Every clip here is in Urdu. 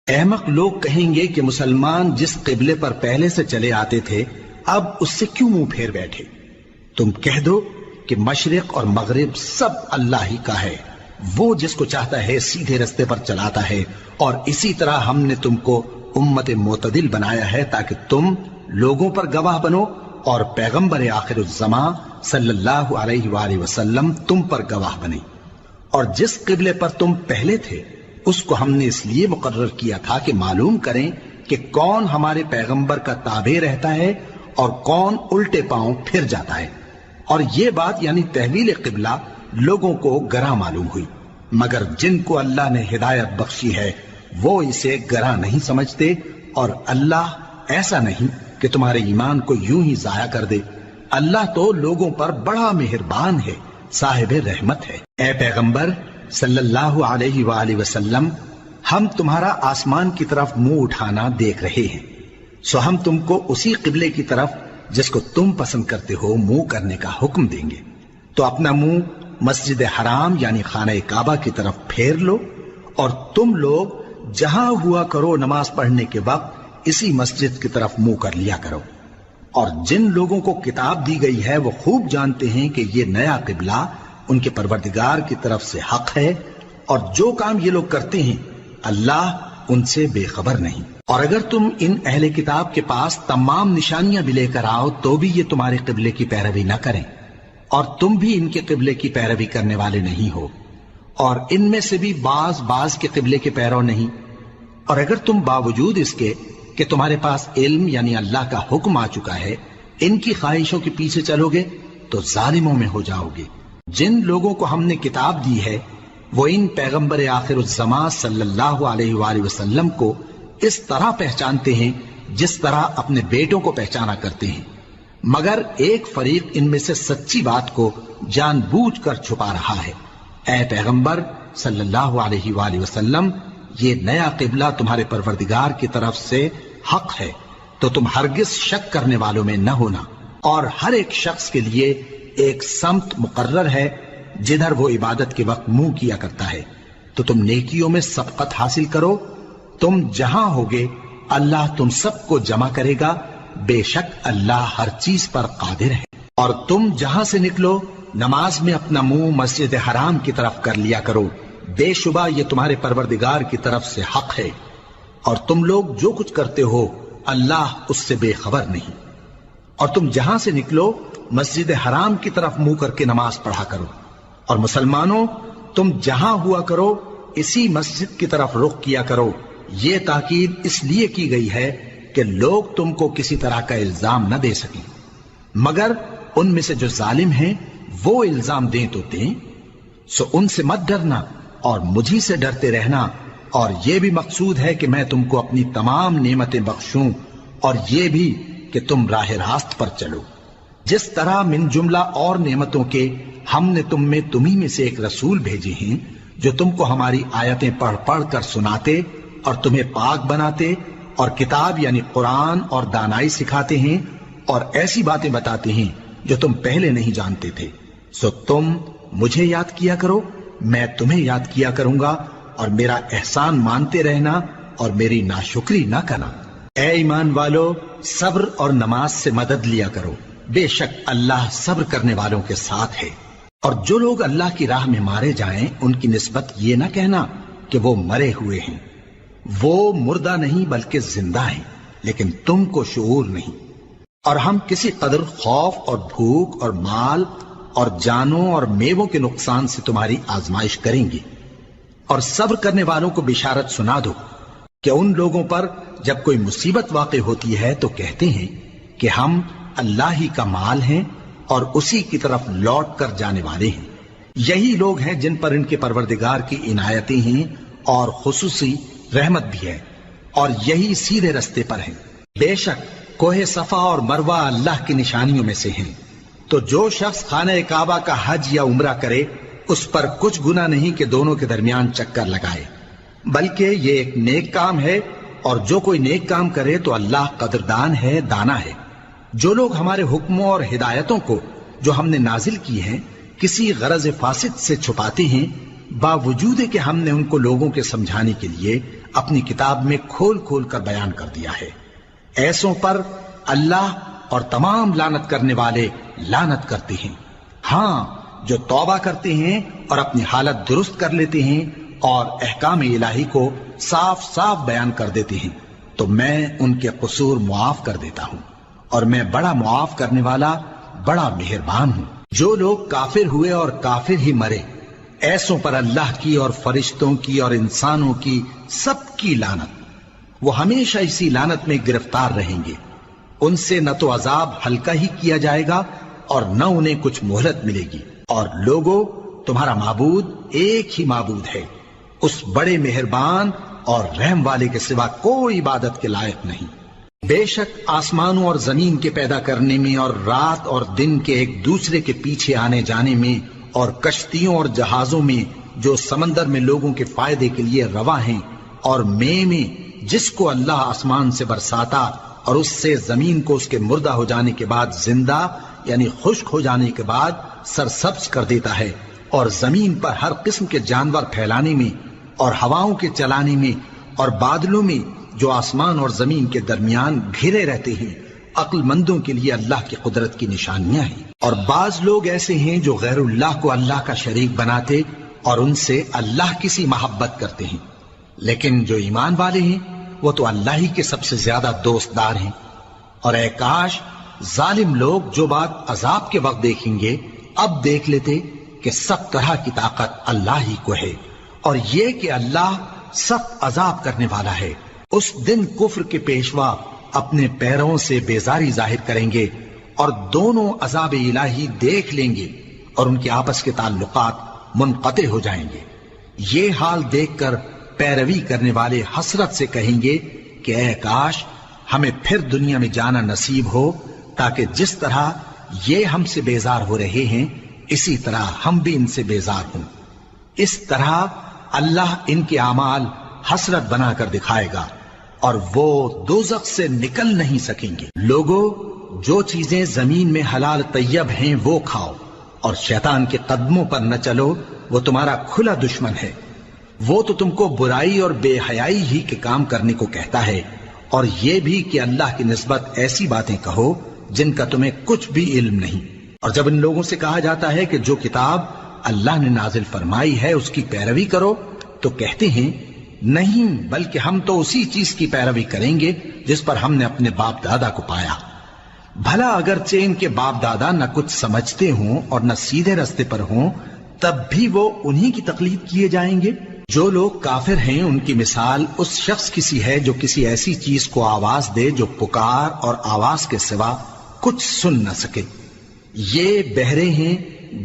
احمق لوگ کہیں گے کہ مسلمان جس قبلے پر پہلے سے چلے آتے تھے اب اس سے کیوں منہ پھیر بیٹھے؟ تم کہہ دو کہ مشرق اور مغرب سب اللہ ہی کا ہے، وہ جس کو چاہتا ہے سیدھے رستے پر چلاتا ہے، اور اسی طرح ہم نے تم کو امت معتدل بنایا ہے تاکہ تم لوگوں پر گواہ بنو اور پیغمبر آخر الزماں صلی اللہ علیہ وآلہ وسلم تم پر گواہ بنے۔ اور جس قبلے پر تم پہلے تھے اس کو ہم نے اس لیے مقرر کیا تھا کہ معلوم کریں کہ کون ہمارے پیغمبر کا تابع رہتا ہے اور کون الٹے پاؤں پھر جاتا ہے۔ اور یہ بات یعنی تحویل قبلہ لوگوں کو گراں معلوم ہوئی، مگر جن کو اللہ نے ہدایت بخشی ہے وہ اسے گراں نہیں سمجھتے، اور اللہ ایسا نہیں کہ تمہارے ایمان کو یوں ہی ضائع کر دے۔ اللہ تو لوگوں پر بڑا مہربان ہے، صاحب رحمت ہے۔ اے پیغمبر صلی اللہ علیہ وآلہ وسلم، ہم تمہارا آسمان کی طرف منہ اٹھانا دیکھ رہے ہیں، سو ہم تم کو اسی قبلے کی طرف جس کو تم پسند کرتے ہو منہ کرنے کا حکم دیں گے۔ تو اپنا منہ مسجد حرام یعنی خانہ کعبہ کی طرف پھیر لو، اور تم لوگ جہاں ہوا کرو نماز پڑھنے کے وقت اسی مسجد کی طرف منہ کر لیا کرو۔ اور جن لوگوں کو کتاب دی گئی ہے وہ خوب جانتے ہیں کہ یہ نیا قبلہ ان کے پروردگار کی طرف سے حق ہے، اور جو کام یہ لوگ کرتے ہیں اللہ ان سے بے خبر نہیں۔ اور اگر تم ان اہل کتاب کے پاس تمام نشانیاں بھی لے کر آؤ تو بھی یہ تمہارے قبلے کی پیروی نہ کریں، اور تم بھی ان کے قبلے کی پیروی کرنے والے نہیں ہو، اور ان میں سے بھی بعض کے قبلے کے پیرو نہیں۔ اور اگر تم باوجود اس کے کہ تمہارے پاس علم یعنی اللہ کا حکم آ چکا ہے ان کی خواہشوں کے پیچھے چلو گے تو ظالموں میں ہو جاؤ گے۔ جن لوگوں کو ہم نے کتاب دی ہے وہ ان پیغمبر آخر الزماں صلی اللہ علیہ وآلہ وسلم کو اس طرح پہچانتے ہیں جس طرح اپنے بیٹوں کو پہچانا کرتے ہیں، مگر ایک فریق ان میں سے سچی بات کو جان بوجھ کر چھپا رہا ہے۔ اے پیغمبر صلی اللہ علیہ وآلہ وسلم، یہ نیا قبلہ تمہارے پروردگار کی طرف سے حق ہے، تو تم ہرگز شک کرنے والوں میں نہ ہونا، اور ہر ایک شخص کے لیے ایک سمت مقرر ہے جدھر وہ عبادت کے وقت منہ کیا کرتا ہے، تو تم نیکیوں میں سبقت حاصل کرو۔ تم جہاں ہوگے اللہ تم سب کو جمع کرے گا، بے شک اللہ ہر چیز پر قادر ہے۔ اور تم جہاں سے نکلو نماز میں اپنا منہ مسجد حرام کی طرف کر لیا کرو، بے شبہ یہ تمہارے پروردگار کی طرف سے حق ہے، اور تم لوگ جو کچھ کرتے ہو اللہ اس سے بے خبر نہیں۔ اور تم جہاں سے نکلو مسجد حرام کی طرف منہ کر کے نماز پڑھا کرو، اور مسلمانوں تم جہاں ہوا کرو اسی مسجد کی طرف رخ کیا کرو۔ یہ تاکید اس لیے کی گئی ہے کہ لوگ تم کو کسی طرح کا الزام نہ دے سکیں، مگر ان میں سے جو ظالم ہیں وہ الزام دیں تو دیں، سو ان سے مت ڈرنا اور مجھی سے ڈرتے رہنا، اور یہ بھی مقصود ہے کہ میں تم کو اپنی تمام نعمتیں بخشوں، اور یہ بھی کہ تم راہ راست پر چلو۔ جس طرح من جملہ اور نعمتوں کے ہم نے تمہیں میں سے ایک رسول بھیجے ہیں جو تم کو ہماری آیتیں پڑھ پڑھ کر سناتے اور تمہیں پاک بناتے، اور کتاب یعنی قرآن اور دانائی سکھاتے ہیں، اور ایسی باتیں بتاتے ہیں جو تم پہلے نہیں جانتے تھے، سو تم مجھے یاد کیا کرو، میں تمہیں یاد کیا کروں گا، اور میرا احسان مانتے رہنا اور میری ناشکری نہ کرنا۔ اے ایمان والو، صبر اور نماز سے مدد لیا کرو، بے شک اللہ صبر کرنے والوں کے ساتھ ہے۔ اور جو لوگ اللہ کی راہ میں مارے جائیں ان کی نسبت یہ نہ کہنا کہ وہ مرے ہوئے ہیں، وہ مردہ نہیں بلکہ زندہ ہیں، لیکن تم کو شعور نہیں۔ اور ہم کسی قدر خوف اور بھوک اور مال اور جانوں اور میووں کے نقصان سے تمہاری آزمائش کریں گے، اور صبر کرنے والوں کو بشارت سنا دو کہ ان لوگوں پر جب کوئی مصیبت واقع ہوتی ہے تو کہتے ہیں کہ ہم اللہ ہی کا مال ہیں اور اسی کی طرف لوٹ کر جانے والے ہیں۔ یہی لوگ ہیں جن پر ان کے پروردگار کی عنایتیں ہیں اور خصوصی رحمت بھی ہے، اور یہی سیدھے رستے پر ہیں۔ بے شک کوہ صفا اور مروہ اللہ کی نشانیوں میں سے ہیں، تو جو شخص خانہ کعبہ کا حج یا عمرہ کرے اس پر کچھ گناہ نہیں کہ دونوں کے درمیان چکر لگائے، بلکہ یہ ایک نیک کام ہے، اور جو کوئی نیک کام کرے تو اللہ قدردان ہے، دانا ہے۔ جو لوگ ہمارے حکموں اور ہدایتوں کو جو ہم نے نازل کی ہیں کسی غرض فاسد سے چھپاتے ہیں، باوجود کہ ہم نے ان کو لوگوں کے سمجھانے کے لیے اپنی کتاب میں کھول کھول کر بیان کر دیا ہے۔ ایسوں پر اللہ اور تمام لعنت کرنے والے لعنت کرتے ہیں۔ ہاں، جو توبہ کرتے ہیں اور اپنی حالت درست کر لیتے ہیں اور احکام الہی کو صاف صاف بیان کر دیتے ہیں تو میں ان کے قصور معاف کر دیتا ہوں، اور میں بڑا معاف کرنے والا بڑا مہربان ہوں۔ جو لوگ کافر ہوئے اور کافر ہی مرے، ایسوں پر اللہ کی اور فرشتوں کی اور انسانوں کی سب کی لعنت، وہ ہمیشہ اسی لعنت میں گرفتار رہیں گے۔ ان سے نہ تو عذاب ہلکا ہی کیا جائے گا اور نہ انہیں کچھ مہلت ملے گی۔ اور لوگوں، تمہارا معبود ایک ہی معبود ہے، اس بڑے مہربان اور رحم والے کے سوا کوئی عبادت کے لائق نہیں۔ بے شک آسمانوں اور زمین کے پیدا کرنے میں اور رات اور دن کے ایک دوسرے کے پیچھے آنے جانے میں اور کشتیوں اور جہازوں میں جو سمندر میں لوگوں کے فائدے کے لیے رواں ہیں، اور میں جس کو اللہ آسمان سے برساتا اور اس سے زمین کو اس کے مردہ ہو جانے کے بعد زندہ یعنی خشک ہو جانے کے بعد سرسبز کر دیتا ہے، اور زمین پر ہر قسم کے جانور پھیلانے میں اور ہواؤں کے چلانے میں اور بادلوں میں جو آسمان اور زمین کے درمیان گھرے رہتے ہیں، عقل مندوں کے لیے اللہ کی قدرت کی نشانیاں ہیں۔ اور بعض لوگ ایسے ہیں جو غیر اللہ کو اللہ کا شریک بناتے اور ان سے اللہ کی سی محبت کرتے ہیں، لیکن جو ایمان والے ہیں وہ تو اللہ ہی کے سب سے زیادہ دوست دار ہیں۔ اور اے کاش ظالم لوگ جو بات عذاب کے وقت دیکھیں گے اب دیکھ لیتے کہ سب طرح کی طاقت اللہ ہی کو ہے، اور یہ کہ اللہ سخت عذاب کرنے والا ہے۔ اس دن کفر کے پیشوا اپنے پیروں سے بیزاری ظاہر کریں گے اور دونوں عذاب الہی دیکھ لیں گے اور ان کے آپس کے تعلقات منقطع ہو جائیں گے۔ یہ حال دیکھ کر پیروی کرنے والے حسرت سے کہیں گے کہ اے کاش ہمیں پھر دنیا میں جانا نصیب ہو، تاکہ جس طرح یہ ہم سے بیزار ہو رہے ہیں اسی طرح ہم بھی ان سے بیزار ہوں۔ اس طرح اللہ ان کے اعمال حسرت بنا کر دکھائے گا اور وہ دوزخ سے نکل نہیں سکیں گے۔ لوگوں، جو چیزیں زمین میں حلال طیب ہیں وہ کھاؤ، اور شیطان کے قدموں پر نہ چلو، وہ تمہارا کھلا دشمن ہے۔ وہ تو تم کو برائی اور بے حیائی ہی کے کام کرنے کو کہتا ہے، اور یہ بھی کہ اللہ کی نسبت ایسی باتیں کہو جن کا تمہیں کچھ بھی علم نہیں۔ اور جب ان لوگوں سے کہا جاتا ہے کہ جو کتاب اللہ نے نازل فرمائی ہے اس کی پیروی کرو، تو کہتے ہیں نہیں، بلکہ ہم تو اسی چیز کی پیروی کریں گے جس پر ہم نے اپنے باپ دادا کو پایا۔ بھلا اگرچہ ان کے باپ دادا نہ کچھ سمجھتے ہوں اور نہ سیدھے رستے پر ہوں، تب بھی وہ انہی کی تقلید کیے جائیں گے۔ جو لوگ کافر ہیں ان کی مثال اس شخص کی سی ہے جو کسی ایسی چیز کو آواز دے جو پکار اور آواز کے سوا کچھ سن نہ سکے۔ یہ بہرے ہیں،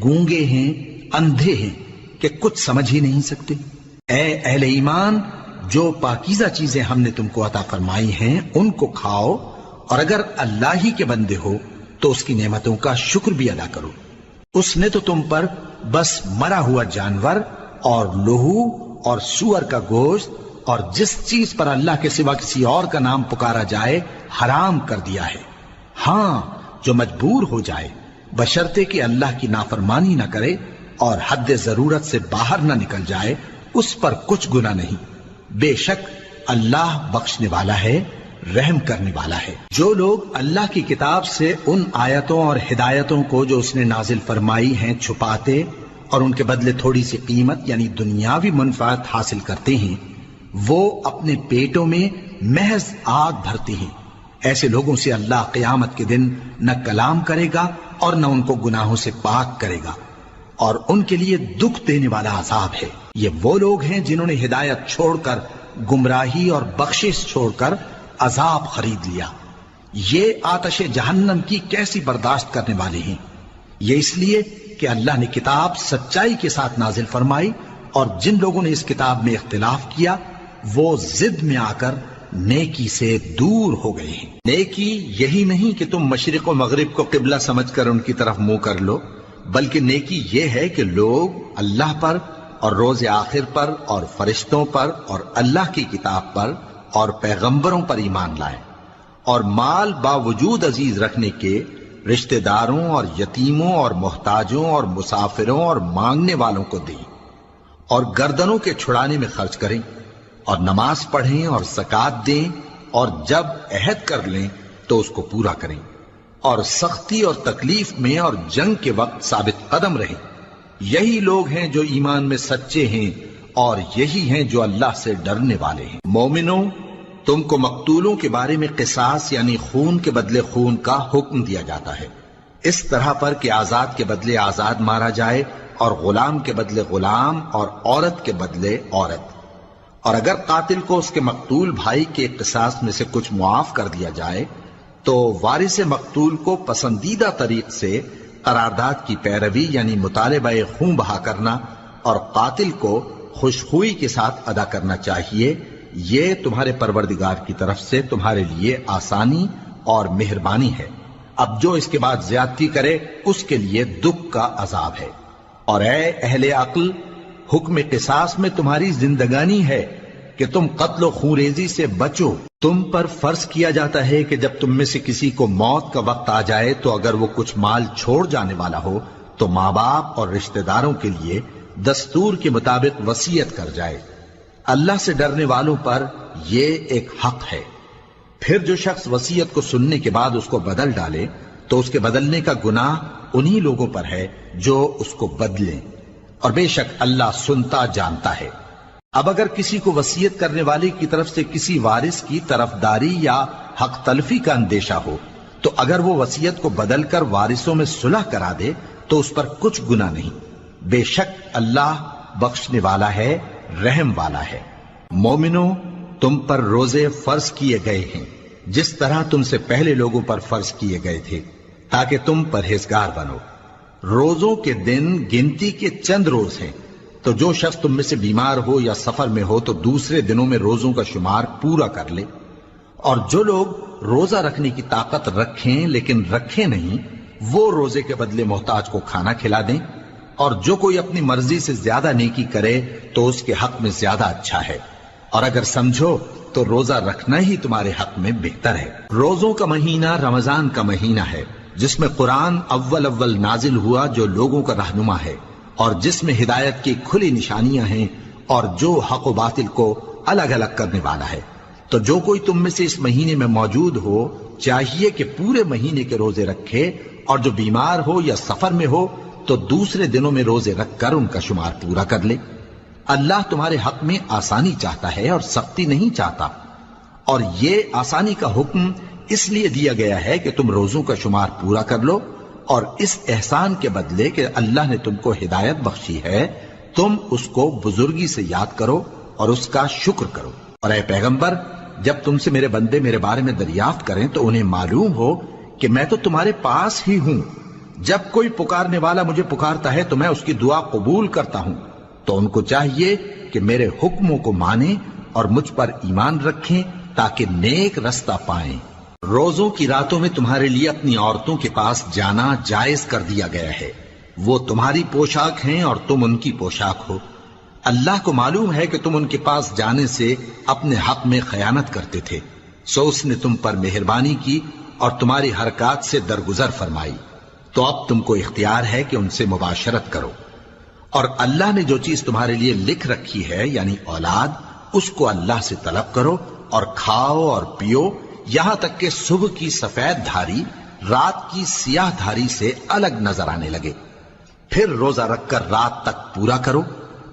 گونگے ہیں، اندھے ہیں کہ کچھ سمجھ ہی نہیں سکتے۔ اے اہل ایمان، جو پاکیزہ چیزیں ہم نے تم کو عطا فرمائی ہیں ان کو کھاؤ، اور اگر اللہ ہی کے بندے ہو تو اس کی نعمتوں کا شکر بھی ادا کرو۔ اس نے تو تم پر بس مرا ہوا جانور اور لہو اور سور کا گوشت اور جس چیز پر اللہ کے سوا کسی اور کا نام پکارا جائے حرام کر دیا ہے۔ ہاں، جو مجبور ہو جائے بشرطے کہ اللہ کی نافرمانی نہ کرے اور حد ضرورت سے باہر نہ نکل جائے، اس پر کچھ گناہ نہیں۔ بے شک اللہ بخشنے والا ہے، رحم کرنے والا ہے۔ جو لوگ اللہ کی کتاب سے ان آیتوں اور ہدایتوں کو جو اس نے نازل فرمائی ہیں چھپاتے اور ان کے بدلے تھوڑی سی قیمت یعنی دنیاوی منفعت حاصل کرتے ہیں، وہ اپنے پیٹوں میں محض آگ بھرتے ہیں۔ ایسے لوگوں سے اللہ قیامت کے دن نہ کلام کرے گا اور نہ ان کو گناہوں سے پاک کرے گا، اور ان کے لیے دکھ دینے والا عذاب ہے۔ یہ وہ لوگ ہیں جنہوں نے ہدایت چھوڑ کر گمراہی اور بخشش چھوڑ کر عذاب خرید لیا۔ یہ آتش جہنم کی کیسی برداشت کرنے والے ہیں۔ یہ اس لیے کہ اللہ نے کتاب سچائی کے ساتھ نازل فرمائی، اور جن لوگوں نے اس کتاب میں اختلاف کیا وہ ضد میں آ کر نیکی سے دور ہو گئے ہیں۔ نیکی یہی نہیں کہ تم مشرق و مغرب کو قبلہ سمجھ کر ان کی طرف منہ کر لو، بلکہ نیکی یہ ہے کہ لوگ اللہ پر اور روز آخر پر اور فرشتوں پر اور اللہ کی کتاب پر اور پیغمبروں پر ایمان لائیں، اور مال باوجود عزیز رکھنے کے رشتہ داروں اور یتیموں اور محتاجوں اور مسافروں اور مانگنے والوں کو دیں، اور گردنوں کے چھڑانے میں خرچ کریں، اور نماز پڑھیں اور زکات دیں، اور جب عہد کر لیں تو اس کو پورا کریں، اور سختی اور تکلیف میں اور جنگ کے وقت ثابت قدم رہیں۔ یہی لوگ ہیں جو ایمان میں سچے ہیں، اور یہی ہیں جو اللہ سے ڈرنے والے ہیں۔ مومنوں، تم کو مقتولوں کے بارے میں قصاص یعنی خون کے بدلے خون کا حکم دیا جاتا ہے، اس طرح پر کہ آزاد کے بدلے آزاد مارا جائے، اور غلام کے بدلے غلام، اور عورت کے بدلے عورت۔ اور اگر قاتل کو اس کے مقتول بھائی کے قصاص میں سے کچھ معاف کر دیا جائے تو وارث مقتول کو پسندیدہ طریق سے قرارداد کی پیروی یعنی مطالبہ خون بہا کرنا اور قاتل کو خوشخوئی کے ساتھ ادا کرنا چاہیے۔ یہ تمہارے پروردگار کی طرف سے تمہارے لیے آسانی اور مہربانی ہے۔ اب جو اس کے بعد زیادتی کرے اس کے لیے دکھ کا عذاب ہے۔ اور اے اہل عقل، حکم قصاص میں تمہاری زندگانی ہے کہ تم قتل و خونریزی سے بچو۔ تم پر فرض کیا جاتا ہے کہ جب تم میں سے کسی کو موت کا وقت آ جائے تو اگر وہ کچھ مال چھوڑ جانے والا ہو تو ماں باپ اور رشتہ داروں کے لیے دستور کے مطابق وصیت کر جائے۔ اللہ سے ڈرنے والوں پر یہ ایک حق ہے۔ پھر جو شخص وصیت کو سننے کے بعد اس کو بدل ڈالے تو اس کے بدلنے کا گناہ انہی لوگوں پر ہے جو اس کو بدلیں، اور بے شک اللہ سنتا جانتا ہے۔ اب اگر کسی کو وصیت کرنے والے کی طرف سے کسی وارث کی طرفداری یا حق تلفی کا اندیشہ ہو تو اگر وہ وصیت کو بدل کر وارثوں میں صلح کرا دے تو اس پر کچھ گناہ نہیں، بے شک اللہ بخشنے والا ہے، رحم والا ہے۔ مومنوں، تم پر روزے فرض کیے گئے ہیں جس طرح تم سے پہلے لوگوں پر فرض کیے گئے تھے تاکہ تم پرہیزگار بنو۔ روزوں کے دن گنتی کے چند روز ہیں، تو جو شخص تم میں سے بیمار ہو یا سفر میں ہو تو دوسرے دنوں میں روزوں کا شمار پورا کر لے۔ اور جو لوگ روزہ رکھنے کی طاقت رکھیں لیکن رکھیں نہیں، وہ روزے کے بدلے محتاج کو کھانا کھلا دیں۔ اور جو کوئی اپنی مرضی سے زیادہ نیکی کرے تو اس کے حق میں زیادہ اچھا ہے، اور اگر سمجھو تو روزہ رکھنا ہی تمہارے حق میں بہتر ہے۔ روزوں کا مہینہ رمضان کا مہینہ ہے جس میں قرآن اول نازل ہوا، جو لوگوں کا رہنما ہے اور جس میں ہدایت کی کھلی نشانیاں ہیں، اور جو حق و باطل کو الگ الگ کرنے والا ہے۔ تو جو کوئی تم میں سے اس مہینے میں موجود ہو چاہیے کہ پورے مہینے کے روزے رکھے، اور جو بیمار ہو یا سفر میں ہو تو دوسرے دنوں میں روزے رکھ کر ان کا شمار پورا کر لے۔ اللہ تمہارے حق میں آسانی چاہتا ہے اور سختی نہیں چاہتا، اور یہ آسانی کا حکم اس لیے دیا گیا ہے کہ تم روزوں کا شمار پورا کر لو، اور اس احسان کے بدلے کہ اللہ نے تم کو ہدایت بخشی ہے تم اس کو بزرگی سے یاد کرو اور اس کا شکر کرو۔ اور اے پیغمبر، جب تم سے میرے بندے میرے بارے میں دریافت کریں تو انہیں معلوم ہو کہ میں تو تمہارے پاس ہی ہوں۔ جب کوئی پکارنے والا مجھے پکارتا ہے تو میں اس کی دعا قبول کرتا ہوں، تو ان کو چاہیے کہ میرے حکموں کو مانیں اور مجھ پر ایمان رکھیں تاکہ نیک رستہ پائیں۔ روزوں کی راتوں میں تمہارے لیے اپنی عورتوں کے پاس جانا جائز کر دیا گیا ہے، وہ تمہاری پوشاک ہیں اور تم ان کی پوشاک ہو۔ اللہ کو معلوم ہے کہ تم ان کے پاس جانے سے اپنے حق میں خیانت کرتے تھے، سو اس نے تم پر مہربانی کی اور تمہاری حرکات سے درگزر فرمائی، تو اب تم کو اختیار ہے کہ ان سے مباشرت کرو۔ اور اللہ نے جو چیز تمہارے لیے لکھ رکھی ہے یعنی اولاد، اس کو اللہ سے طلب کرو اور کھاؤ اور پیو، یہاں تک کہ صبح کی سفید دھاری رات کی سیاہ دھاری سے الگ نظر آنے لگے، پھر روزہ رکھ کر رات تک پورا کرو۔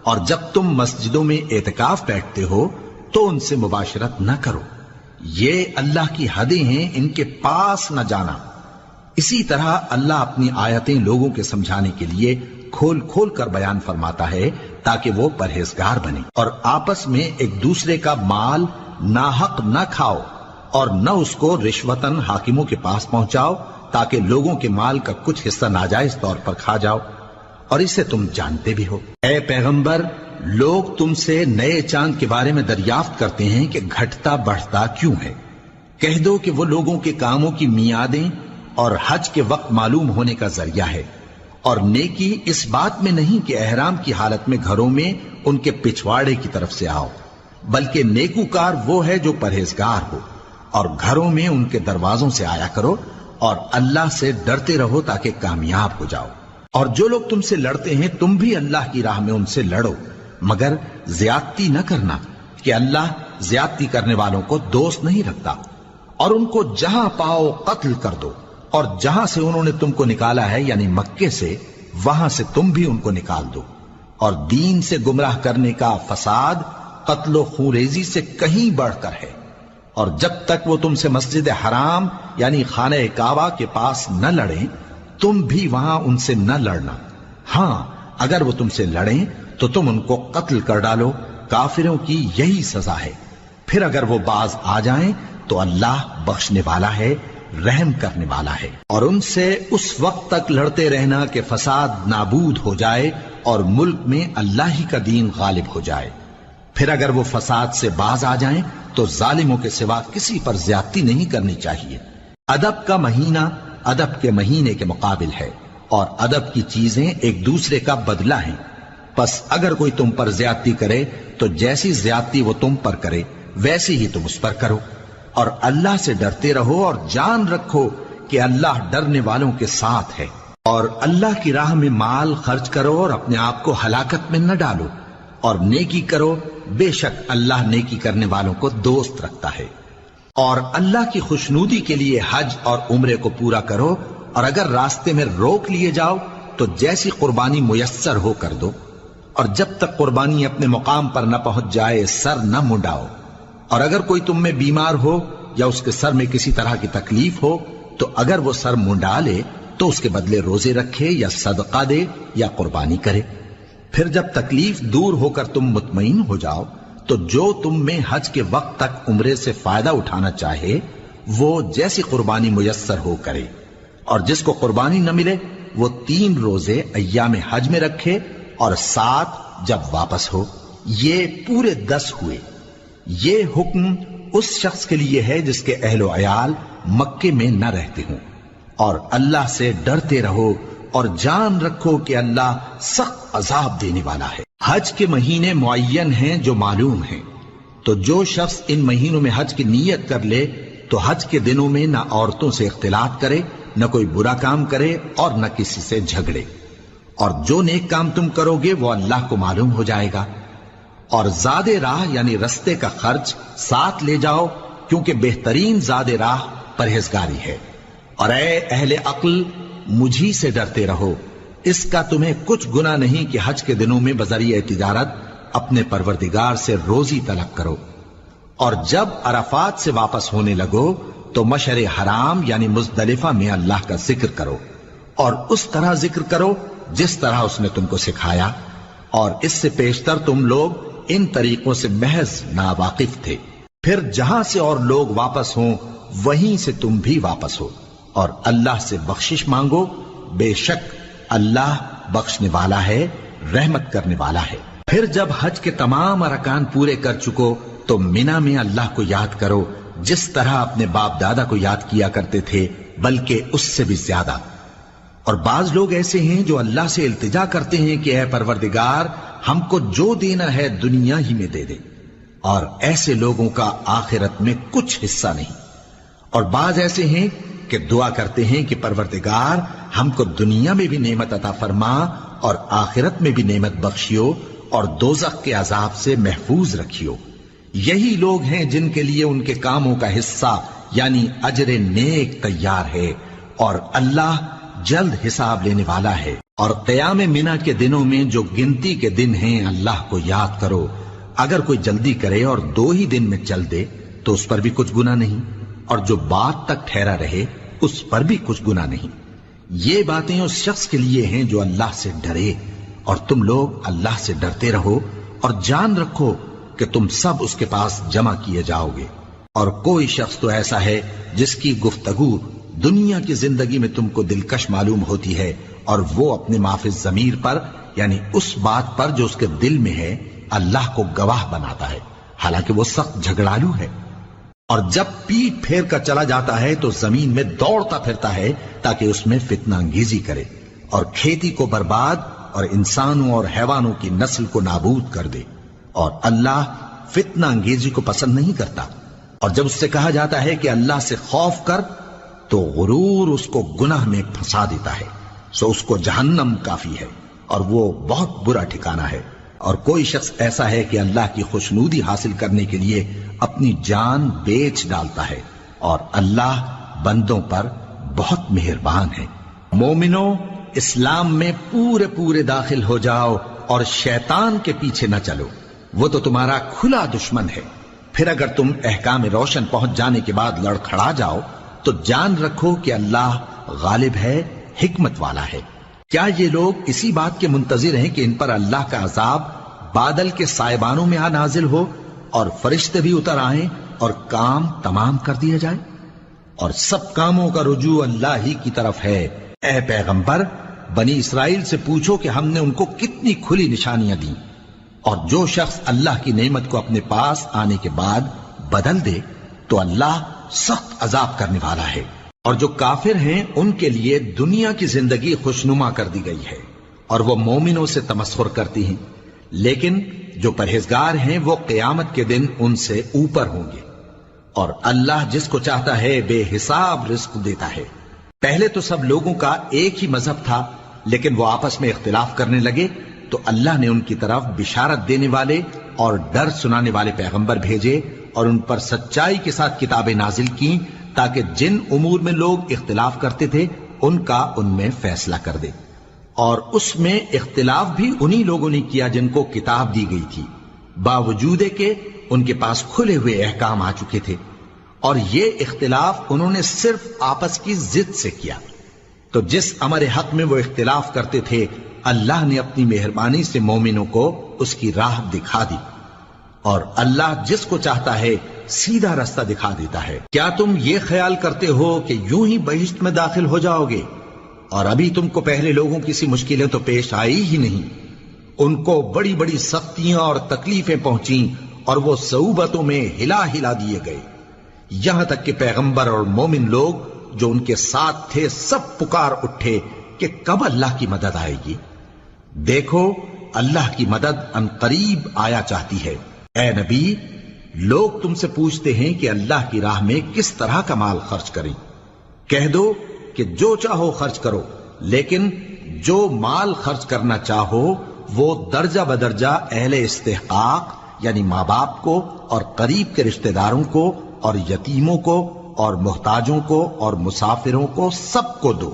اور جب تم مسجدوں میں اعتکاف بیٹھتے ہو تو ان سے مباشرت نہ کرو، یہ اللہ کی حدیں ہیں، ان کے پاس نہ جانا۔ اسی طرح اللہ اپنی آیتیں لوگوں کے سمجھانے کے لیے کھول کھول کر بیان فرماتا ہے تاکہ وہ پرہیزگار بنے۔ اور آپس میں ایک دوسرے کا مال ناحق نہ کھاؤ اور نہ اس کو رشوتاً حاکموں کے پاس پہنچاؤ تاکہ لوگوں کے مال کا کچھ حصہ ناجائز طور پر کھا جاؤ، اور اسے تم جانتے بھی ہو۔ اے پیغمبر، لوگ تم سے نئے چاند کے بارے میں دریافت کرتے ہیں کہ گھٹتا بڑھتا کیوں ہے۔ کہہ دو کہ وہ لوگوں کے کاموں کی میعادیں اور حج کے وقت معلوم ہونے کا ذریعہ ہے، اور نیکی اس بات میں نہیں کہ احرام کی حالت میں گھروں میں ان کے پچھواڑے کی طرف سے آؤ، بلکہ نیکوکار وہ ہے جو پرہیزگار ہو، اور گھروں میں ان کے دروازوں سے آیا کرو، اور اللہ سے ڈرتے رہو تاکہ کامیاب ہو جاؤ۔ اور جو لوگ تم سے لڑتے ہیں تم بھی اللہ کی راہ میں ان سے لڑو، مگر زیادتی نہ کرنا، کہ اللہ زیادتی کرنے والوں کو دوست نہیں رکھتا، اور ان کو جہاں پاؤ قتل کر دو، اور جہاں سے انہوں نے تم کو نکالا ہے یعنی مکے سے، وہاں سے تم بھی ان کو نکال دو۔ اور دین سے گمراہ کرنے کا فساد قتل و خونریزی سے کہیں بڑھ کر ہے، اور جب تک وہ تم سے مسجد حرام یعنی خانہ کعبہ کے پاس نہ لڑیں تم بھی وہاں ان سے نہ لڑنا۔ ہاں اگر وہ تم سے لڑیں تو تم ان کو قتل کر ڈالو، کافروں کی یہی سزا ہے۔ پھر اگر وہ باز آ جائیں تو اللہ بخشنے والا ہے، رحم کرنے والا ہے۔ اور ان سے اس وقت تک لڑتے رہنا کہ فساد نابود ہو جائے اور ملک میں اللہ ہی کا دین غالب ہو جائے۔ پھر اگر وہ فساد سے باز آ جائیں تو ظالموں کے سوا کسی پر زیادتی نہیں کرنی چاہیے۔ ادب کا مہینہ ادب کے مہینے کے مقابل ہے، اور ادب کی چیزیں ایک دوسرے کا بدلہ ہیں۔ پس اگر کوئی تم پر زیادتی کرے تو جیسی زیادتی وہ تم پر کرے ویسی ہی تم اس پر کرو، اور اللہ سے ڈرتے رہو اور جان رکھو کہ اللہ ڈرنے والوں کے ساتھ ہے۔ اور اللہ کی راہ میں مال خرچ کرو اور اپنے آپ کو ہلاکت میں نہ ڈالو، اور نیکی کرو، بے شک اللہ نیکی کرنے والوں کو دوست رکھتا ہے۔ اور اللہ کی خوشنودی کے لیے حج اور عمرے کو پورا کرو، اور اگر راستے میں روک لیے جاؤ تو جیسی قربانی میسر ہو کر دو، اور جب تک قربانی اپنے مقام پر نہ پہنچ جائے سر نہ منڈاؤ۔ اور اگر کوئی تم میں بیمار ہو یا اس کے سر میں کسی طرح کی تکلیف ہو تو اگر وہ سر منڈا لے تو اس کے بدلے روزے رکھے یا صدقہ دے یا قربانی کرے۔ پھر جب تکلیف دور ہو کر تم مطمئن ہو جاؤ تو جو تم میں حج کے وقت تک عمرے سے فائدہ اٹھانا چاہے وہ جیسی قربانی میسر ہو کرے، اور جس کو قربانی نہ ملے وہ 3 روزے ایام حج میں رکھے اور 7 جب واپس ہو، یہ پورے 10 ہوئے۔ یہ حکم اس شخص کے لیے ہے جس کے اہل و عیال مکے میں نہ رہتے ہوں۔ اور اللہ سے ڈرتے رہو اور جان رکھو کہ اللہ سخت عذاب دینے والا ہے۔ حج کے مہینے معین ہیں جو معلوم ہیں، تو جو شخص ان مہینوں میں حج کی نیت کر لے تو حج کے دنوں میں نہ عورتوں سے اختلاط کرے، نہ کوئی برا کام کرے اور نہ کسی سے جھگڑے۔ اور جو نیک کام تم کرو گے وہ اللہ کو معلوم ہو جائے گا۔ اور زاد راہ یعنی رستے کا خرچ ساتھ لے جاؤ، کیونکہ بہترین زاد راہ پرہیزگاری ہے۔ اور اے اہل عقل مجھی سے ڈرتے رہو، اس کا تمہیں کچھ گناہ نہیں کہ حج کے دنوں میں بذریعہ تجارت اپنے پروردگار سے روزی طلب کرو۔ اور جب عرفات سے واپس ہونے لگو تو مشعر حرام یعنی مزدلفہ میں اللہ کا ذکر کرو، اور اس طرح ذکر کرو جس طرح اس نے تم کو سکھایا، اور اس سے پیشتر تم لوگ ان طریقوں سے محض ناواقف تھے۔ پھر جہاں سے اور لوگ واپس ہوں وہیں سے تم بھی واپس ہو، اور اللہ سے بخشش مانگو، بے شک اللہ بخشنے والا ہے، رحمت کرنے والا ہے۔ پھر جب حج کے تمام ارکان پورے کر چکو تو مینا میں اللہ کو یاد کرو جس طرح اپنے باپ دادا کو یاد کیا کرتے تھے، بلکہ اس سے بھی زیادہ۔ اور بعض لوگ ایسے ہیں جو اللہ سے التجا کرتے ہیں کہ اے پروردگار ہم کو جو دینا ہے دنیا ہی میں دے دے، اور ایسے لوگوں کا آخرت میں کچھ حصہ نہیں۔ اور بعض ایسے ہیں کہ دعا کرتے ہیں کہ پروردگار ہم کو دنیا میں بھی نعمت عطا فرما اور آخرت میں بھی نعمت بخشیو اور دوزخ کے عذاب سے محفوظ رکھیو۔ یہی لوگ ہیں جن کے لیے ان کے کاموں کا حصہ یعنی اجر نیک تیار ہے، اور اللہ جلد حساب لینے والا ہے۔ اور قیام منا کے دنوں میں جو گنتی کے دن ہیں اللہ کو یاد کرو۔ اگر کوئی جلدی کرے اور 2 ہی دن میں چل دے تو اس پر بھی کچھ گناہ نہیں، اور جو بات تک ٹھہرا رہے اس پر بھی کچھ گناہ نہیں۔ یہ باتیں اس شخص کے لیے ہیں جو اللہ سے ڈرے، اور تم لوگ اللہ سے ڈرتے رہو اور جان رکھو کہ تم سب اس کے پاس جمع کیے جاؤ گے۔ اور کوئی شخص تو ایسا ہے جس کی گفتگو دنیا کی زندگی میں تم کو دلکش معلوم ہوتی ہے، اور وہ اپنے معافی ضمیر پر یعنی اس بات پر جو اس کے دل میں ہے اللہ کو گواہ بناتا ہے، حالانکہ وہ سخت جھگڑالو ہے۔ اور جب پیٹ پھیر کر چلا جاتا ہے تو زمین میں دوڑتا پھرتا ہے تاکہ اس میں فتنہ انگیزی کرے اور کھیتی کو برباد اور انسانوں اور حیوانوں کی نسل کو نابود کر دے، اور اللہ فتنہ انگیزی کو پسند نہیں کرتا۔ اور جب اس سے کہا جاتا ہے کہ اللہ سے خوف کر تو غرور اس کو گناہ میں پھنسا دیتا ہے، سو اس کو جہنم کافی ہے اور وہ بہت برا ٹھکانہ ہے۔ اور کوئی شخص ایسا ہے کہ اللہ کی خوشنودی حاصل کرنے کے لیے اپنی جان بیچ ڈالتا ہے، اور اللہ بندوں پر بہت مہربان ہے۔ مومنوں، اسلام میں پورے داخل ہو جاؤ اور شیطان کے پیچھے نہ چلو، وہ تو تمہارا کھلا دشمن ہے۔ پھر اگر تم احکام روشن پہنچ جانے کے بعد لڑکھڑا جاؤ تو جان رکھو کہ اللہ غالب ہے، حکمت والا ہے۔ کیا یہ لوگ اسی بات کے منتظر ہیں کہ ان پر اللہ کا عذاب بادل کے سائبانوں میں آ نازل ہو اور فرشتے بھی اتر آئیں اور کام تمام کر دیا جائے؟ اور سب کاموں کا رجوع اللہ ہی کی طرف ہے۔ اے پیغمبر، بنی اسرائیل سے پوچھو کہ ہم نے ان کو کتنی کھلی نشانیاں دیں، اور جو شخص اللہ کی نعمت کو اپنے پاس آنے کے بعد بدل دے تو اللہ سخت عذاب کرنے والا ہے۔ اور جو کافر ہیں ان کے لیے دنیا کی زندگی خوشنما کر دی گئی ہے، اور وہ مومنوں سے تمسخر کرتی ہیں، لیکن جو پرہیزگار ہیں وہ قیامت کے دن ان سے اوپر ہوں گے، اور اللہ جس کو چاہتا ہے بے حساب رزق دیتا ہے۔ پہلے تو سب لوگوں کا ایک ہی مذہب تھا، لیکن وہ آپس میں اختلاف کرنے لگے تو اللہ نے ان کی طرف بشارت دینے والے اور ڈر سنانے والے پیغمبر بھیجے، اور ان پر سچائی کے ساتھ کتابیں نازل کی تاکہ جن امور میں لوگ اختلاف کرتے تھے ان کا ان میں فیصلہ کر دے۔ اور اس میں اختلاف بھی انہی لوگوں نے کیا جن کو کتاب دی گئی تھی، باوجود کہ ان کے پاس کھلے ہوئے احکام آ چکے تھے، اور یہ اختلاف انہوں نے صرف آپس کی ضد سے کیا۔ تو جس امر حق میں وہ اختلاف کرتے تھے اللہ نے اپنی مہربانی سے مومنوں کو اس کی راہ دکھا دی، اور اللہ جس کو چاہتا ہے سیدھا رستہ دکھا دیتا ہے۔ کیا تم یہ خیال کرتے ہو کہ یوں ہی بہشت میں داخل ہو جاؤ گے، اور ابھی تم کو پہلے لوگوں کی سی مشکلیں تو پیش آئی ہی نہیں؟ ان کو بڑی بڑی سختیاں اور تکلیفیں پہنچیں، اور وہ صعوبتوں میں ہلا ہلا دیے گئے، یہاں تک کہ پیغمبر اور مومن لوگ جو ان کے ساتھ تھے سب پکار اٹھے کہ کب اللہ کی مدد آئے گی۔ دیکھو اللہ کی مدد عنقریب آیا چاہتی ہے۔ اے نبی، لوگ تم سے پوچھتے ہیں کہ اللہ کی راہ میں کس طرح کا مال خرچ کریں۔ کہہ دو کہ جو چاہو خرچ کرو، لیکن جو مال خرچ کرنا چاہو وہ درجہ بدرجہ اہل استحقاق یعنی ماں باپ کو اور قریب کے رشتہ داروں کو اور یتیموں کو اور محتاجوں کو اور مسافروں کو سب کو دو،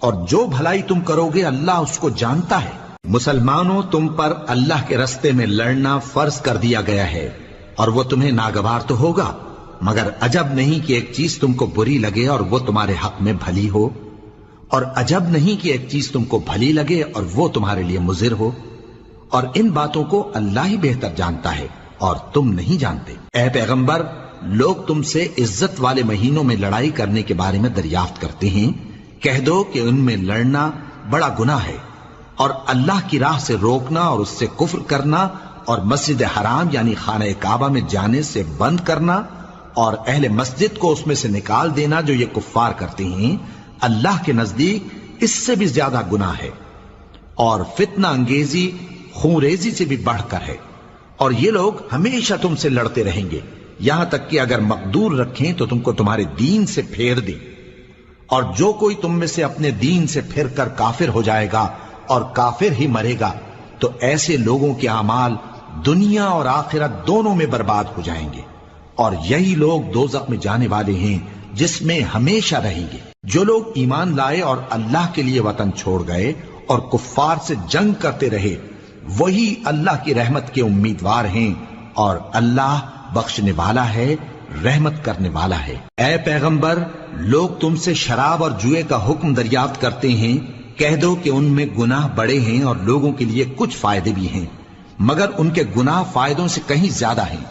اور جو بھلائی تم کرو گے اللہ اس کو جانتا ہے۔ مسلمانوں، تم پر اللہ کے رستے میں لڑنا فرض کر دیا گیا ہے، اور وہ تمہیں ناگوار تو ہوگا، مگر عجب نہیں کہ ایک چیز تم کو بری لگے اور وہ تمہارے حق میں بھلی ہو، اور عجب نہیں کہ ایک چیز تم کو بھلی لگے اور وہ تمہارے لیے مضر ہو، اور ان باتوں کو اللہ ہی بہتر جانتا ہے اور تم نہیں جانتے۔ اے پیغمبر، لوگ تم سے عزت والے مہینوں میں لڑائی کرنے کے بارے میں دریافت کرتے ہیں، کہہ دو کہ ان میں لڑنا بڑا گناہ ہے، اور اللہ کی راہ سے روکنا اور اس سے کفر کرنا اور مسجد حرام یعنی خانہ کعبہ میں جانے سے بند کرنا اور اہل مسجد کو اس میں سے نکال دینا جو یہ کفار کرتے ہیں، اللہ کے نزدیک اس سے بھی زیادہ گناہ ہے، اور فتنہ انگیزی خونریزی سے بھی بڑھ کر ہے، اور یہ لوگ ہمیشہ تم سے لڑتے رہیں گے، یہاں تک کہ اگر مقدور رکھیں تو تم کو تمہارے دین سے پھیر دیں، اور جو کوئی تم میں سے اپنے دین سے پھر کر کافر ہو جائے گا اور کافر ہی مرے گا تو ایسے لوگوں کے اعمال دنیا اور آخرت دونوں میں برباد ہو جائیں گے، اور یہی لوگ دوزخ میں جانے والے ہیں جس میں ہمیشہ رہیں گے۔ جو لوگ ایمان لائے اور اللہ کے لیے وطن چھوڑ گئے اور کفار سے جنگ کرتے رہے وہی اللہ کی رحمت کے امیدوار ہیں، اور اللہ بخشنے والا ہے، رحمت کرنے والا ہے۔ اے پیغمبر، لوگ تم سے شراب اور جوئے کا حکم دریافت کرتے ہیں، کہہ دو کہ ان میں گناہ بڑے ہیں اور لوگوں کے لیے کچھ فائدے بھی ہیں، مگر ان کے گناہ فائدوں سے کہیں زیادہ ہیں۔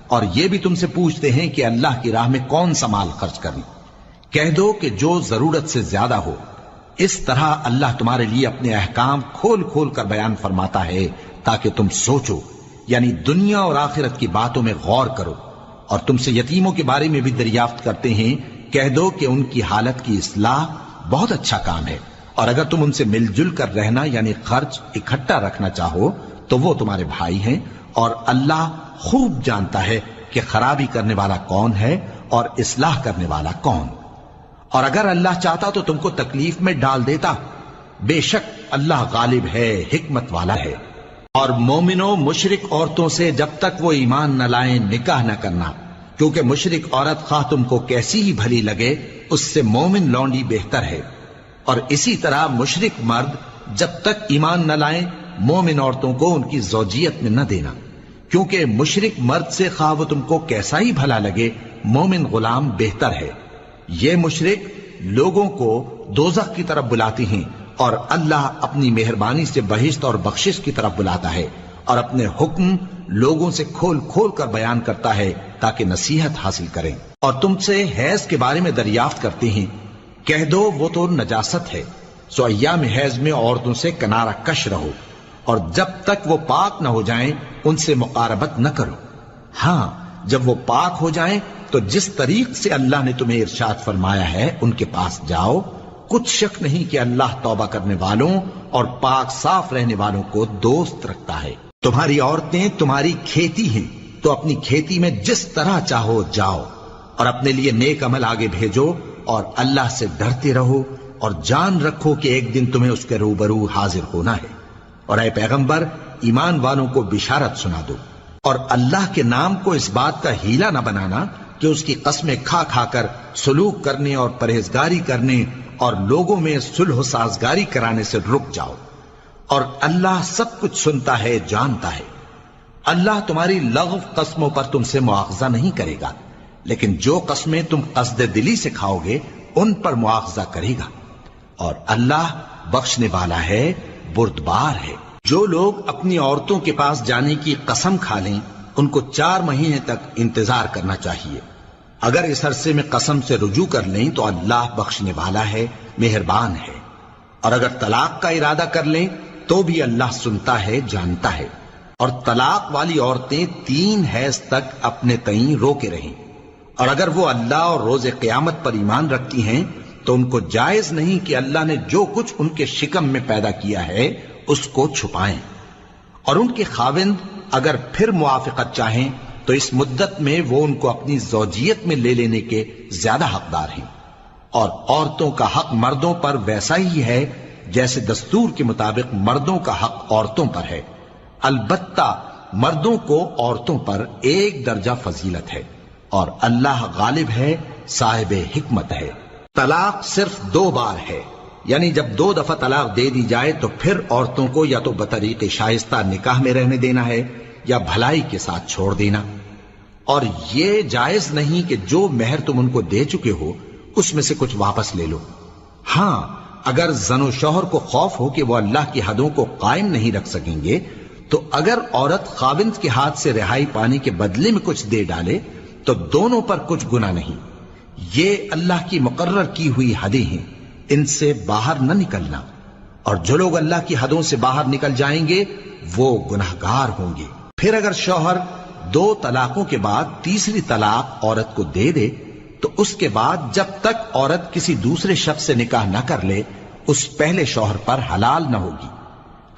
اور یہ بھی تم سے پوچھتے ہیں کہ اللہ کی راہ میں کون سا مال خرچ کریں، کہہ دو کہ جو ضرورت سے زیادہ ہو۔ اس طرح اللہ تمہارے لیے اپنے احکام کھول کھول کر بیان فرماتا ہے تاکہ تم سوچو، یعنی دنیا اور آخرت کی باتوں میں غور کرو۔ اور تم سے یتیموں کے بارے میں بھی دریافت کرتے ہیں، کہہ دو کہ ان کی حالت کی اصلاح بہت اچھا کام ہے، اور اگر تم ان سے مل جل کر رہنا یعنی خرچ اکٹھا رکھنا چاہو تو وہ تمہارے بھائی ہیں، اور اللہ خوب جانتا ہے کہ خرابی کرنے والا کون ہے اور اصلاح کرنے والا کون۔ اور اگر اللہ چاہتا تو تم کو تکلیف میں ڈال دیتا، بے شک اللہ غالب ہے، حکمت والا ہے۔ اور مومنوں مشرک عورتوں سے جب تک وہ ایمان نہ لائیں نکاح نہ کرنا، کیونکہ مشرک عورت خواہ تم کو کیسی ہی بھلی لگے اس سے مومن لونڈی بہتر ہے، اور اسی طرح مشرک مرد جب تک ایمان نہ لائیں مومن عورتوں کو ان کی زوجیت میں نہ دینا، کیونکہ مشرک مرد سے خواہ وہ تم کو کیسا ہی بھلا لگے مومن غلام بہتر ہے۔ یہ مشرک لوگوں کو دوزخ کی طرف بلاتی ہیں، اور اللہ اپنی مہربانی سے بہشت اور بخشش کی طرف بلاتا ہے، اور اپنے حکم لوگوں سے کھول کھول کر بیان کرتا ہے تاکہ نصیحت حاصل کریں۔ اور تم سے حیض کے بارے میں دریافت کرتے ہیں، کہہ دو وہ تو نجاست ہے، سو ایام حیض میں عورتوں سے کنارہ کش رہو، اور جب تک وہ پاک نہ ہو جائیں ان سے مقاربت نہ کرو۔ ہاں جب وہ پاک ہو جائیں تو جس طریق سے اللہ نے تمہیں ارشاد فرمایا ہے ان کے پاس جاؤ، کچھ شک نہیں کہ اللہ توبہ کرنے والوں اور پاک صاف رہنے والوں کو دوست رکھتا ہے۔ تمہاری عورتیں تمہاری کھیتی ہیں، تو اپنی کھیتی میں جس طرح چاہو جاؤ، اور اپنے لیے نیک عمل آگے بھیجو، اور اللہ سے ڈرتے رہو، اور جان رکھو کہ ایک دن تمہیں اس کے روبرو حاضر ہونا ہے۔ اور اے پیغمبر ایمان والوں کو بشارت سنا دو، اور اللہ کے نام کو اس بات کا ہیلا نہ بنانا کہ اس کی قسمیں کھا کھا کر سلوک کرنے اور پرہیزگاری کرنے اور لوگوں میں صلح و سازگاری کرانے سے رک جاؤ، اور اللہ سب کچھ سنتا ہے جانتا ہے۔ اللہ تمہاری لغو قسموں پر تم سے مواخذہ نہیں کرے گا، لیکن جو قسمیں تم قصد دلی سے کھاؤ گے ان پر مواخذہ کرے گا، اور اللہ بخشنے والا ہے بردبار ہے۔ جو لوگ اپنی عورتوں کے پاس جانے کی قسم کھا لیں ان کو 4 مہینے تک انتظار کرنا چاہیے۔ اگر اس عرصے میں قسم سے رجوع کر لیں تو اللہ بخشنے والا ہے، مہربان ہے، اور اگر طلاق کا ارادہ کر لیں تو بھی اللہ سنتا ہے جانتا ہے۔ اور طلاق والی عورتیں 3 حیض تک اپنے تئیں روکے رہیں، اور اگر وہ اللہ اور روز قیامت پر ایمان رکھتی ہیں تو ان کو جائز نہیں کہ اللہ نے جو کچھ ان کے شکم میں پیدا کیا ہے اس کو چھپائیں، اور ان کے خاوند اگر پھر موافقت چاہیں تو اس مدت میں وہ ان کو اپنی زوجیت میں لے لینے کے زیادہ حقدار ہیں۔ اور عورتوں کا حق مردوں پر ویسا ہی ہے جیسے دستور کے مطابق مردوں کا حق عورتوں پر ہے، البتہ مردوں کو عورتوں پر 1 درجہ فضیلت ہے، اور اللہ غالب ہے، صاحب حکمت ہے۔ طلاق صرف 2 بار ہے، یعنی جب 2 دفعہ طلاق دے دی جائے تو پھر عورتوں کو یا تو بطریق شائستہ نکاح میں رہنے دینا ہے یا بھلائی کے ساتھ چھوڑ دینا، اور یہ جائز نہیں کہ جو مہر تم ان کو دے چکے ہو اس میں سے کچھ واپس لے لو۔ ہاں اگر زن و شوہر کو خوف ہو کہ وہ اللہ کی حدوں کو قائم نہیں رکھ سکیں گے تو اگر عورت خاوند کے ہاتھ سے رہائی پانے کے بدلے میں کچھ دے ڈالے تو دونوں پر کچھ گناہ نہیں۔ یہ اللہ کی مقرر کی ہوئی حدیں ہیں، ان سے باہر نہ نکلنا، اور جو لوگ اللہ کی حدوں سے باہر نکل جائیں گے وہ گناہگار ہوں گے۔ پھر اگر شوہر 2 طلاقوں کے بعد تیسری طلاق عورت کو دے دے تو اس کے بعد جب تک عورت کسی دوسرے شخص سے نکاح نہ کر لے اس پہلے شوہر پر حلال نہ ہوگی۔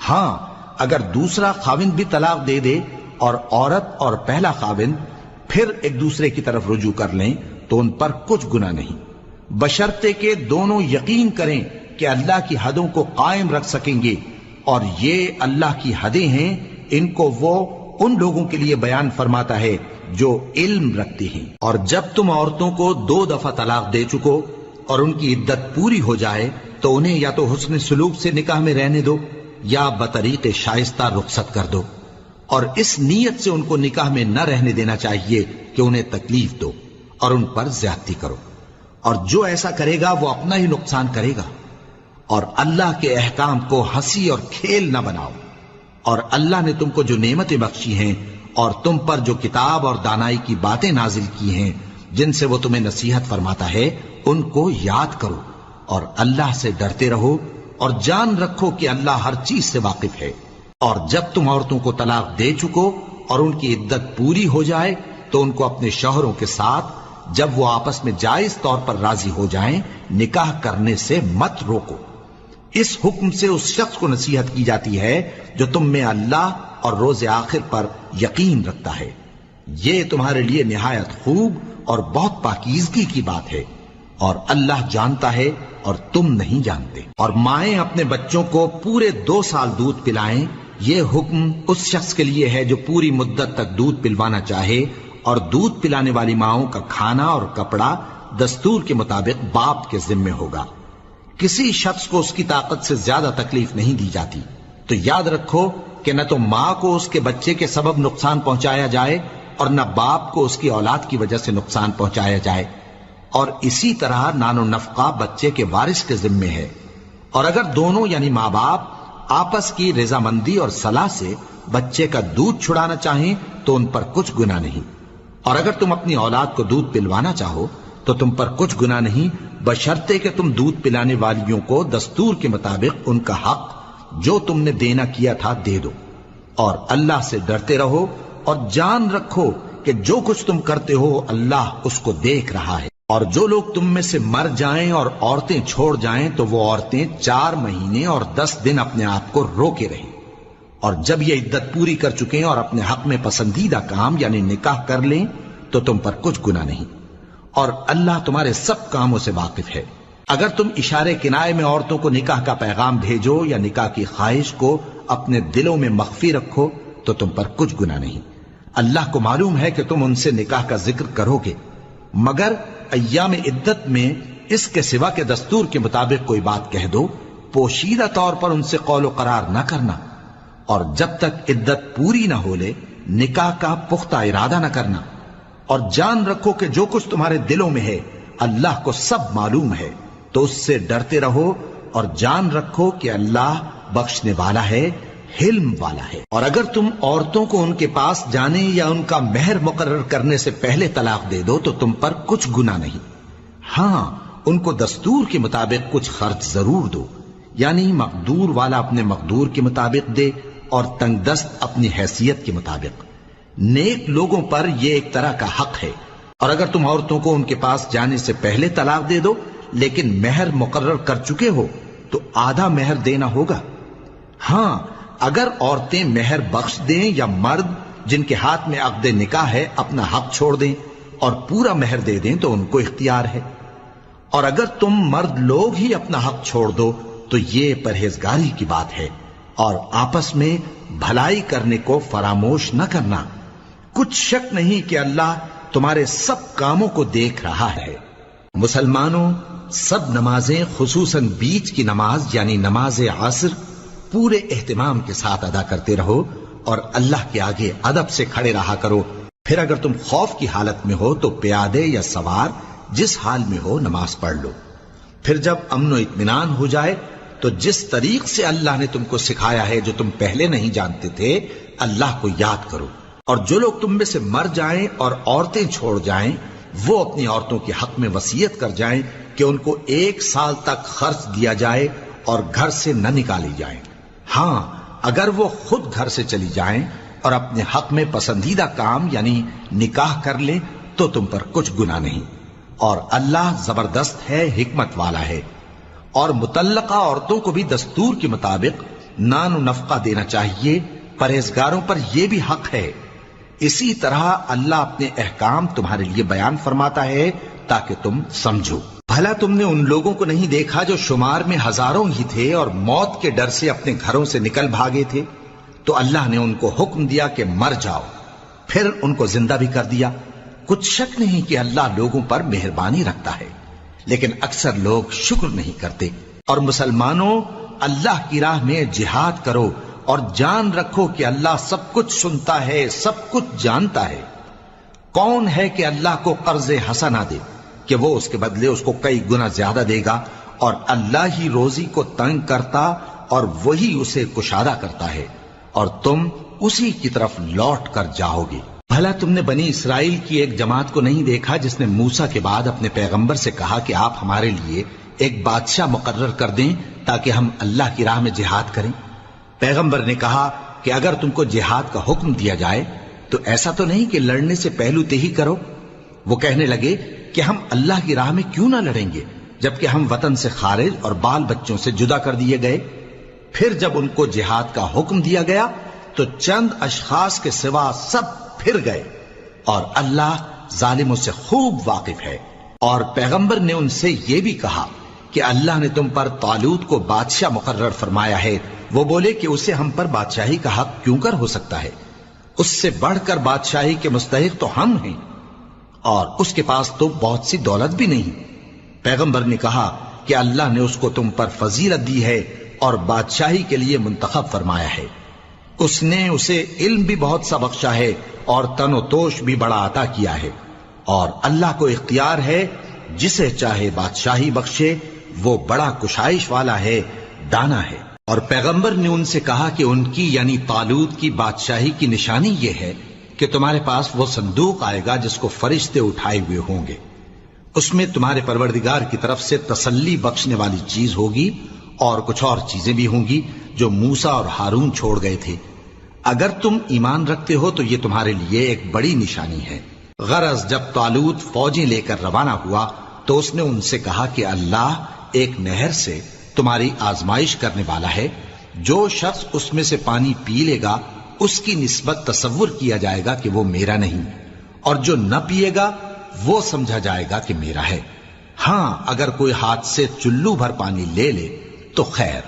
ہاں اگر دوسرا خاوند بھی طلاق دے دے اور عورت اور پہلا خاوند پھر ایک دوسرے کی طرف رجوع کر لیں تو ان پر کچھ گناہ نہیں، بشرطے کہ دونوں یقین کریں کہ اللہ کی حدوں کو قائم رکھ سکیں گے، اور یہ اللہ کی حدیں ہیں، ان کو وہ ان لوگوں کے لیے بیان فرماتا ہے جو علم رکھتے ہیں۔ اور جب تم عورتوں کو 2 دفعہ طلاق دے چکو اور ان کی عدت پوری ہو جائے تو انہیں یا تو حسن سلوک سے نکاح میں رہنے دو یا بطریق شائستہ رخصت کر دو، اور اس نیت سے ان کو نکاح میں نہ رہنے دینا چاہیے کہ انہیں تکلیف دو اور ان پر زیادتی کرو، اور جو ایسا کرے گا وہ اپنا ہی نقصان کرے گا۔ اور اللہ کے احکام کو ہنسی اور کھیل نہ بناؤ، اور اللہ نے تم کو جو نعمتیں بخشی ہیں اور تم پر جو کتاب اور دانائی کی باتیں نازل کی ہیں جن سے وہ تمہیں نصیحت فرماتا ہے ان کو یاد کرو، اور اللہ سے ڈرتے رہو، اور جان رکھو کہ اللہ ہر چیز سے واقف ہے۔ اور جب تم عورتوں کو طلاق دے چکو اور ان کی عدت پوری ہو جائے تو ان کو اپنے شوہروں کے ساتھ جب وہ آپس میں جائز طور پر راضی ہو جائیں نکاح کرنے سے مت روکو۔ اس حکم سے اس شخص کو نصیحت کی جاتی ہے جو تم میں اللہ اور روز آخر پر یقین رکھتا ہے، یہ تمہارے لیے نہایت خوب اور بہت پاکیزگی کی بات ہے، اور اللہ جانتا ہے اور تم نہیں جانتے۔ اور مائیں اپنے بچوں کو پورے 2 سال دودھ پلائیں یہ حکم اس شخص کے لیے ہے جو پوری مدت تک دودھ پلوانا چاہے، اور دودھ پلانے والی ماؤں کا کھانا اور کپڑا دستور کے مطابق باپ کے ذمے ہوگا۔ کسی شخص کو اس کی طاقت سے زیادہ تکلیف نہیں دی جاتی، تو یاد رکھو کہ نہ تو ماں کو اس کے بچے کے سبب نقصان پہنچایا جائے اور نہ باپ کو اس کی اولاد کی وجہ سے نقصان پہنچایا جائے، اور اسی طرح نان و نفقہ بچے کے وارث کے ذمے ہے۔ اور اگر دونوں یعنی ماں باپ آپس کی رضامندی اور صلاح سے بچے کا دودھ چھڑانا چاہیں تو ان پر کچھ گناہ نہیں، اور اگر تم اپنی اولاد کو دودھ پلوانا چاہو تو تم پر کچھ گناہ نہیں، بشرطے کہ تم دودھ پلانے والیوں کو دستور کے مطابق ان کا حق جو تم نے دینا کیا تھا دے دو، اور اللہ سے ڈرتے رہو اور جان رکھو کہ جو کچھ تم کرتے ہو اللہ اس کو دیکھ رہا ہے۔ اور جو لوگ تم میں سے مر جائیں اور عورتیں چھوڑ جائیں تو وہ عورتیں 4 مہینے اور 10 دن اپنے آپ کو روکے رہیں، اور جب یہ عدت پوری کر چکیں اور اپنے حق میں پسندیدہ کام یعنی نکاح کر لیں تو تم پر کچھ گناہ نہیں، اور اللہ تمہارے سب کاموں سے واقف ہے۔ اگر تم اشارے کنائے میں عورتوں کو نکاح کا پیغام بھیجو یا نکاح کی خواہش کو اپنے دلوں میں مخفی رکھو تو تم پر کچھ گناہ نہیں۔ اللہ کو معلوم ہے کہ تم ان سے نکاح کا ذکر کرو گے، مگر ایام عدت میں اس کے سوا کے دستور کے مطابق کوئی بات کہہ دو، پوشیدہ طور پر ان سے قول و قرار نہ کرنا، اور جب تک عدت پوری نہ ہو لے نکاح کا پختہ ارادہ نہ کرنا، اور جان رکھو کہ جو کچھ تمہارے دلوں میں ہے اللہ کو سب معلوم ہے، تو اس سے ڈرتے رہو اور جان رکھو کہ اللہ بخشنے والا ہے، حلم والا ہے۔ اور اگر تم عورتوں کو ان کے پاس جانے یا ان کا مہر مقرر کرنے سے پہلے طلاق دے دو تو تم پر کچھ گناہ نہیں، ہاں ان کو دستور کے مطابق کچھ خرچ ضرور دو، یعنی مقدور والا اپنے مقدور کے مطابق دے اور تنگ دست اپنی حیثیت کے مطابق۔ نیک لوگوں پر یہ ایک طرح کا حق ہے۔ اور اگر تم عورتوں کو ان کے پاس جانے سے پہلے طلاق دے دو لیکن مہر مقرر کر چکے ہو تو آدھا مہر دینا ہوگا۔ ہاں اگر عورتیں مہر بخش دیں یا مرد جن کے ہاتھ میں عقد نکاح ہے اپنا حق چھوڑ دیں اور پورا مہر دے دیں تو ان کو اختیار ہے۔ اور اگر تم مرد لوگ ہی اپنا حق چھوڑ دو تو یہ پرہیزگاری کی بات ہے، اور آپس میں بھلائی کرنے کو فراموش نہ کرنا۔ کچھ شک نہیں کہ اللہ تمہارے سب کاموں کو دیکھ رہا ہے۔ مسلمانوں، سب نمازیں خصوصاً بیچ کی نماز یعنی نماز عصر پورے اہتمام کے ساتھ ادا کرتے رہو اور اللہ کے آگے ادب سے کھڑے رہا کرو۔ پھر اگر تم خوف کی حالت میں ہو تو پیادے یا سوار جس حال میں ہو نماز پڑھ لو۔ پھر جب امن و اطمینان ہو جائے تو جس طریق سے اللہ نے تم کو سکھایا ہے جو تم پہلے نہیں جانتے تھے اللہ کو یاد کرو۔ اور جو لوگ تم میں سے مر جائیں اور عورتیں چھوڑ جائیں وہ اپنی عورتوں کے حق میں وصیت کر جائیں کہ ان کو 1 سال تک خرچ دیا جائے اور گھر سے نہ نکالی جائیں۔ ہاں اگر وہ خود گھر سے چلی جائیں اور اپنے حق میں پسندیدہ کام یعنی نکاح کر لیں تو تم پر کچھ گناہ نہیں، اور اللہ زبردست ہے، حکمت والا ہے۔ اور مطلقہ عورتوں کو بھی دستور کے مطابق نان و نفقہ دینا چاہیے، پرہیزگاروں پر یہ بھی حق ہے۔ اسی طرح اللہ اپنے احکام تمہارے لیے بیان فرماتا ہے تاکہ تم سمجھو۔ بھلا تم نے ان لوگوں کو نہیں دیکھا جو شمار میں ہزاروں ہی تھے اور موت کے ڈر سے اپنے گھروں سے نکل بھاگے تھے، تو اللہ نے ان کو حکم دیا کہ مر جاؤ، پھر ان کو زندہ بھی کر دیا۔ کچھ شک نہیں کہ اللہ لوگوں پر مہربانی رکھتا ہے، لیکن اکثر لوگ شکر نہیں کرتے۔ اور مسلمانوں، اللہ کی راہ میں جہاد کرو اور جان رکھو کہ اللہ سب کچھ سنتا ہے، سب کچھ جانتا ہے۔ کون ہے کہ اللہ کو قرض حسنہ دے کہ وہ اس کے بدلے اس کو کئی گنا زیادہ دے گا، اور اللہ ہی روزی کو تنگ کرتا اور وہی اسے کشادہ کرتا ہے، اور تم اسی کی طرف لوٹ کر جاؤ گے۔ بھلا تم نے بنی اسرائیل کی ایک جماعت کو نہیں دیکھا جس نے موسیٰ کے بعد اپنے پیغمبر سے کہا کہ آپ ہمارے لیے ایک بادشاہ مقرر کر دیں تاکہ ہم اللہ کی راہ میں جہاد کریں؟ پیغمبر نے کہا کہ اگر تم کو جہاد کا حکم دیا جائے تو ایسا تو نہیں کہ لڑنے سے پہلو تہی کرو۔ وہ کہنے لگے کہ ہم اللہ کی راہ میں کیوں نہ لڑیں گے جبکہ ہم وطن سے خارج اور بال بچوں سے جدا کر دیے گئے۔ پھر جب ان کو جہاد کا حکم دیا گیا تو چند اشخاص کے سوا سب پھر گئے، اور اللہ ظالموں سے خوب واقف ہے۔ اور پیغمبر نے ان سے یہ بھی کہا کہ اللہ نے تم پر طالوت کو بادشاہ مقرر فرمایا ہے وہ بولے کہ اسے ہم پر بادشاہی کا حق کیوں کر ہو سکتا ہے؟ اس سے بڑھ کر بادشاہی کے مستحق تو ہم ہیں، اور اس کے پاس تو بہت سی دولت بھی نہیں۔ پیغمبر نے کہا کہ اللہ نے اس کو تم پر فضیلت دی ہے اور بادشاہی کے لیے منتخب فرمایا ہے۔ اس نے اسے علم بھی بہت سا بخشا ہے اور تن و توش بھی بڑا عطا کیا ہے، اور اللہ کو اختیار ہے جسے چاہے بادشاہی بخشے، وہ بڑا کشائش والا ہے، دانا ہے۔ اور پیغمبر نے ان سے کہا کہ ان کی یعنی طالوت کی بادشاہی کی نشانی یہ ہے کہ تمہارے پاس وہ صندوق آئے گا جس کو فرشتے اٹھائے ہوئے ہوں گے، اس میں تمہارے پروردگار کی طرف سے تسلی بخشنے والی چیز ہوگی اور کچھ اور چیزیں بھی ہوں گی جو موسیٰ اور ہارون چھوڑ گئے تھے۔ اگر تم ایمان رکھتے ہو تو یہ تمہارے لیے ایک بڑی نشانی ہے۔ غرض جب طالوت فوجیں لے کر روانہ ہوا تو اس نے ان سے کہا کہ اللہ ایک نہر سے تمہاری آزمائش کرنے والا ہے، جو شخص اس میں سے پانی پی لے گا اس کی نسبت تصور کیا جائے گا کہ وہ میرا نہیں، اور جو نہ پیے گا وہ سمجھا جائے گا کہ میرا ہے۔ ہاں اگر کوئی ہاتھ سے چلو بھر پانی لے لے تو خیر۔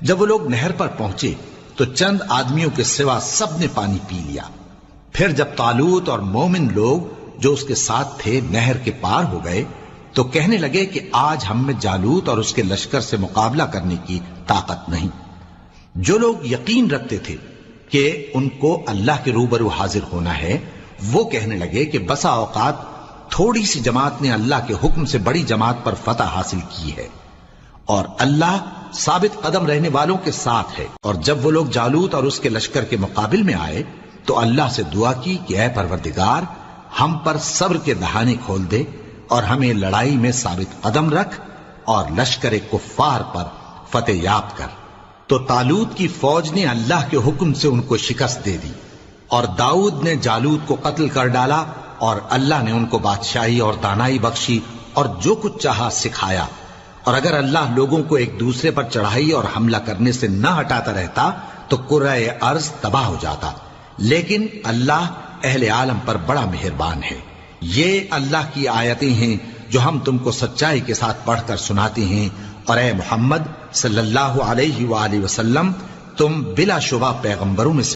جب وہ لوگ نہر پر پہنچے تو چند آدمیوں کے سوا سب نے پانی پی لیا۔ پھر جب طالوت اور مومن لوگ جو اس کے ساتھ تھے نہر کے پار ہو گئے تو کہنے لگے کہ آج ہم میں جالوت اور اس کے لشکر سے مقابلہ کرنے کی طاقت نہیں۔ جو لوگ یقین رکھتے تھے کہ ان کو اللہ کے روبرو حاضر ہونا ہے، وہ کہنے لگے کہ بسا اوقات تھوڑی سی جماعت نے اللہ کے حکم سے بڑی جماعت پر فتح حاصل کی ہے، اور اللہ ثابت قدم رہنے والوں کے ساتھ ہے۔ اور جب وہ لوگ جالوت اور اس کے لشکر کے مقابل میں آئے تو اللہ سے دعا کی کہ اے پروردگار، ہم پر صبر کے دہانے کھول دے اور ہمیں لڑائی میں ثابت قدم رکھ اور لشکر کفار پر فتح یاب کر۔ تو طالوت کی فوج نے اللہ کے حکم سے ان کو شکست دے دی، اور داؤد نے جالوت کو قتل کر ڈالا، اور اللہ نے ان کو بادشاہی اور دانائی بخشی اور جو کچھ چاہا سکھایا۔ اور اگر اللہ لوگوں کو ایک دوسرے پر چڑھائی اور حملہ کرنے سے نہ ہٹاتا رہتا تو کرۂ ارض تباہ ہو جاتا، لیکن اللہ اہل عالم پر بڑا مہربان ہے۔ یہ اللہ کی آیتیں ہیں جو ہم تم کو سچائی کے ساتھ پڑھ کر سناتے ہیں، اور اے محمد صلی اللہ علیہ وآلہ وسلم، تم بلا شبہ پیغمبروں میں سے